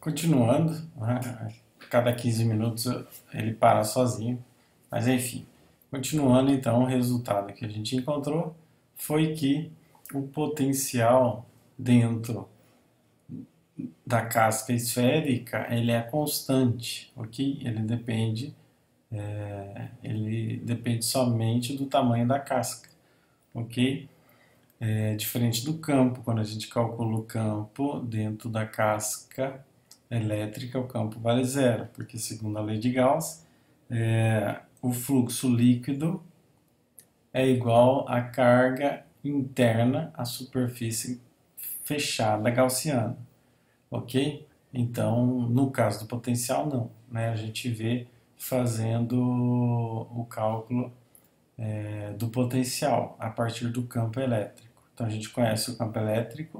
Continuando, né, cada 15 minutos ele para sozinho, mas enfim. Continuando então, o resultado que a gente encontrou foi que o potencial dentro da casca esférica ele é constante, ok? Ele depende somente do tamanho da casca, ok? É diferente do campo, quando a gente calcula o campo dentro da casca elétrica, o campo vale zero, porque segundo a lei de Gauss, o fluxo líquido é igual à carga interna à superfície fechada gaussiana, ok? Então, no caso do potencial, não, né? A gente vê fazendo o cálculo do potencial a partir do campo elétrico. Então, a gente conhece o campo elétrico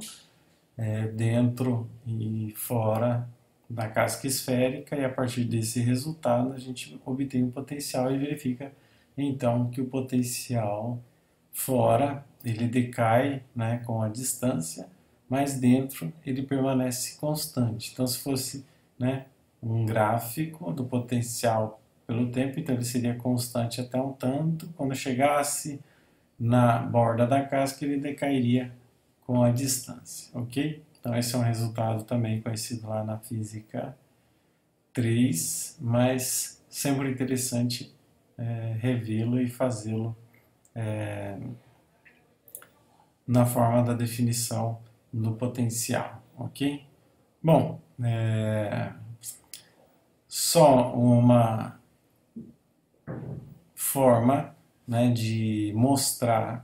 dentro e fora da casca esférica e a partir desse resultado a gente obtém o potencial e verifica então que o potencial fora ele decai, né, com a distância, mas dentro ele permanece constante. Então se fosse, né, um gráfico do potencial pelo tempo, então ele seria constante até um tanto, quando chegasse na borda da casca ele decairia com a distância, ok? Então esse é um resultado também conhecido lá na física 3, mas sempre interessante revê-lo e fazê-lo na forma da definição do potencial, ok? Bom, só uma forma, né, de mostrar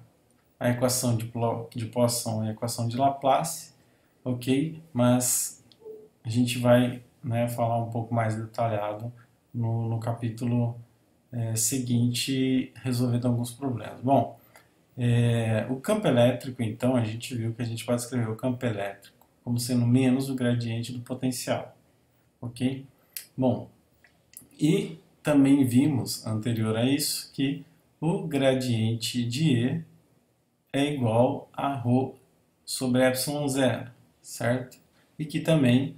a equação de Poisson e a equação de Laplace, ok? Mas a gente vai, né, falar um pouco mais detalhado no capítulo seguinte, resolvendo alguns problemas. Bom, o campo elétrico, então, a gente viu que a gente pode escrever o campo elétrico como sendo menos o gradiente do potencial, ok? Bom, e também vimos, anterior a isso, que o gradiente de E é igual a ρ sobre ε0, certo? E que também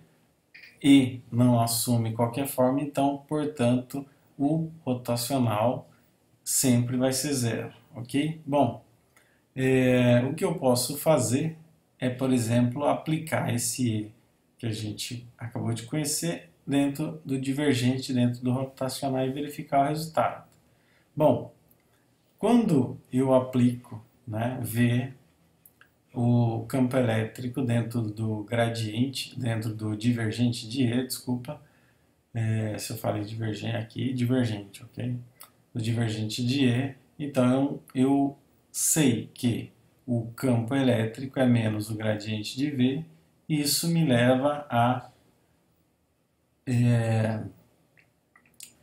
E não assume qualquer forma, então, portanto, o rotacional sempre vai ser zero, ok? Bom, o que eu posso fazer é, por exemplo, aplicar esse E que a gente acabou de conhecer dentro do divergente, dentro do rotacional e verificar o resultado. Bom, quando eu aplico, né, V, o campo elétrico dentro do gradiente, dentro do divergente de E, desculpa, se eu falei divergente aqui, divergente, ok? O divergente de E, então eu sei que o campo elétrico é menos o gradiente de V, e isso me leva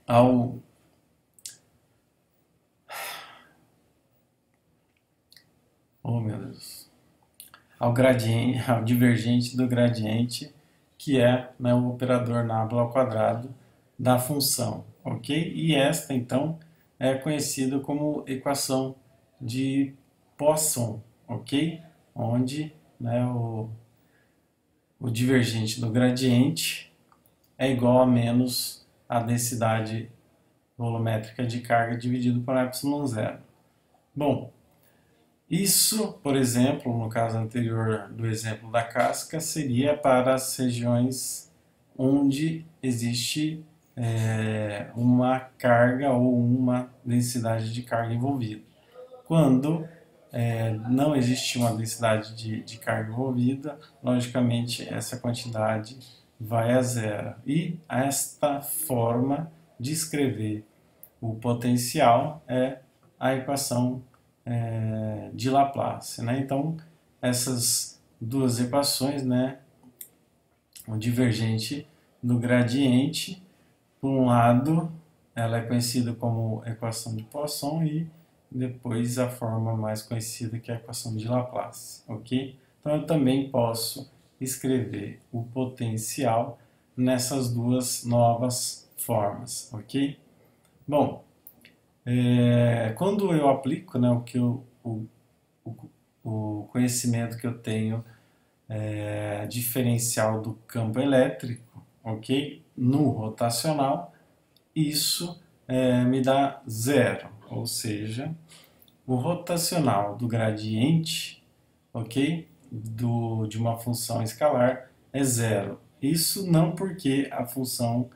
ao oh meu Deus, ao gradiente, ao divergente do gradiente, que é, né, o operador nabla ao quadrado da função, ok? E esta, então, é conhecida como equação de Poisson, ok? Onde, né, o divergente do gradiente é igual a menos a densidade volumétrica de carga dividido por ε0. Bom, isso, por exemplo, no caso anterior do exemplo da casca, seria para as regiões onde existe uma carga ou uma densidade de carga envolvida. Quando não existe uma densidade de carga envolvida, logicamente essa quantidade vai a zero. E esta forma de escrever o potencial é a equação de Laplace, né? Então, essas duas equações, né, o divergente do gradiente, por um lado, ela é conhecida como equação de Poisson e depois a forma mais conhecida que é a equação de Laplace, ok? Então, eu também posso escrever o potencial nessas duas novas formas, ok? Bom, quando eu aplico, né, o conhecimento que eu tenho diferencial do campo elétrico, ok? No rotacional, isso me dá zero, ou seja, o rotacional do gradiente, ok? De uma função escalar é zero. Isso não porque a função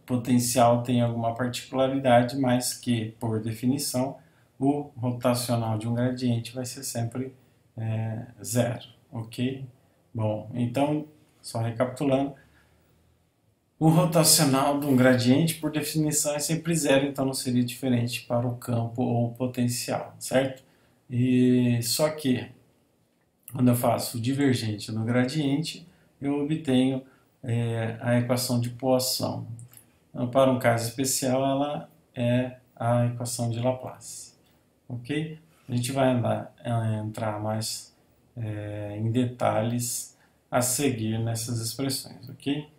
potencial tem alguma particularidade, mas que, por definição, o rotacional de um gradiente vai ser sempre zero, ok? Bom, então, só recapitulando, o rotacional de um gradiente, por definição, é sempre zero, então não seria diferente para o campo ou o potencial, certo? E só que, quando eu faço o divergente no gradiente, eu obtenho a equação de Poisson. Então, para um caso especial, ela é a equação de Laplace, ok? A gente vai entrar mais em detalhes a seguir nessas expressões, ok?